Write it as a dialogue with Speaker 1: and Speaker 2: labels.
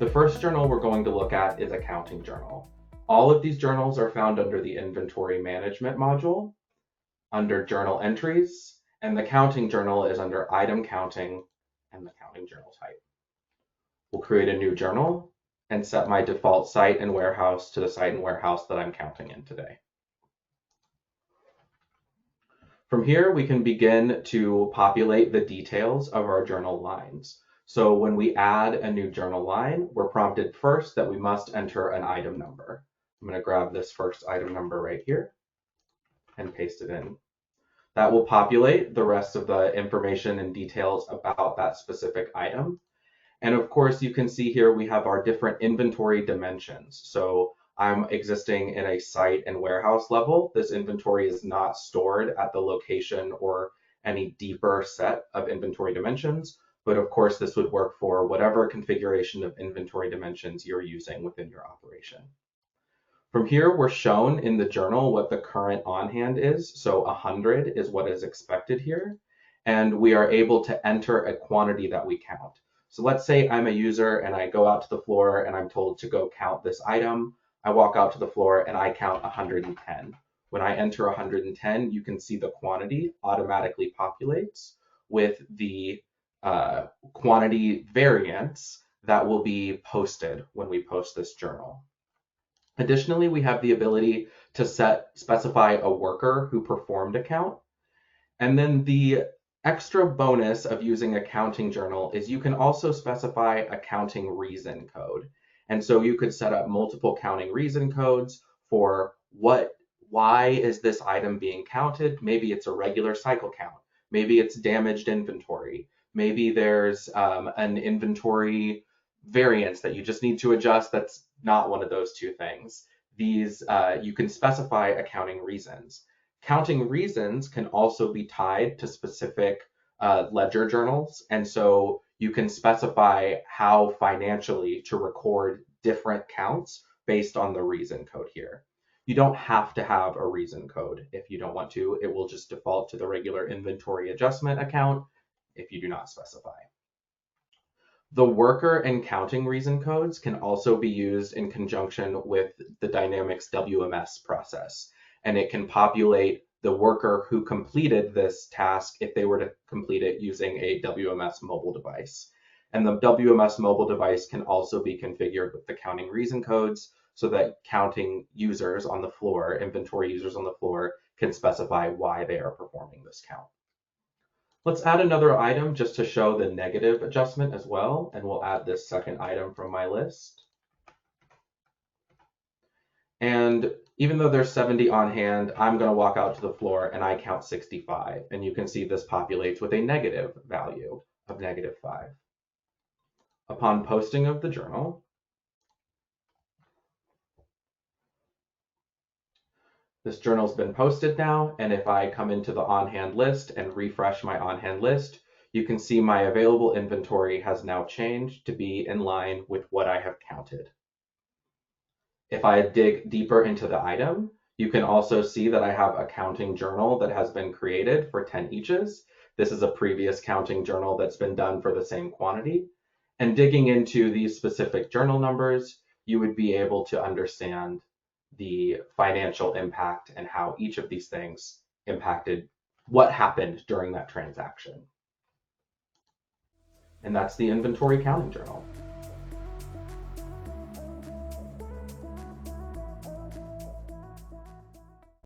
Speaker 1: The first journal we're going to look at is a counting journal. All of these journals are found under the inventory management module, under journal entries, and the counting journal is under item counting and the counting journal type. We'll create a new journal and set my default site and warehouse to the site and warehouse that I'm counting in today. From here, we can begin to populate the details of our journal lines. So when we add a new journal line, we're prompted first that we must enter an item number. I'm going to grab this first item number right here and paste it in. That will populate the rest of the information and details about that specific item. And of course, you can see here we have our different inventory dimensions. So I'm existing in a site and warehouse level. This inventory is not stored at the location or any deeper set of inventory dimensions. But of course, this would work for whatever configuration of inventory dimensions you're using within your operation. From here, we're shown in the journal what the current on hand is. So 100 is what is expected here. And we are able to enter a quantity that we count. So let's say I'm a user and I go out to the floor and I'm told to go count this item. I walk out to the floor and I count 110. When I enter 110, you can see the quantity automatically populates with the quantity variance that will be posted when we post this journal. Additionally, we have the ability to specify a worker who performed a count. And then the extra bonus of using a counting journal is you can also specify a counting reason code. And so you could set up multiple counting reason codes for why is this item being counted? Maybe it's a regular cycle count. Maybe it's damaged inventory. Maybe there's an inventory variance that you just need to adjust that's not one of those two things. These, you can specify accounting reasons. Counting reasons can also be tied to specific ledger journals. And so you can specify how financially to record different counts based on the reason code here. You don't have to have a reason code if you don't want to. It will just default to the regular inventory adjustment account if you do not specify. The worker and counting reason codes can also be used in conjunction with the Dynamics WMS process. And it can populate the worker who completed this task if they were to complete it using a WMS mobile device. And the WMS mobile device can also be configured with the counting reason codes so that counting users on the floor, inventory users on the floor, can specify why they are performing this count. Let's add another item just to show the negative adjustment as well, and we'll add this second item from my list. And even though there's 70 on hand, I'm going to walk out to the floor and I count 65. And you can see this populates with a negative value of -5. Upon posting of the journal, this journal's been posted now, and if I come into the on-hand list and refresh my on-hand list, you can see my available inventory has now changed to be in line with what I have counted. If I dig deeper into the item, you can also see that I have a counting journal that has been created for 10 eaches. This is a previous counting journal that's been done for the same quantity. And digging into these specific journal numbers, you would be able to understand the financial impact and how each of these things impacted what happened during that transaction. And that's the inventory counting journal.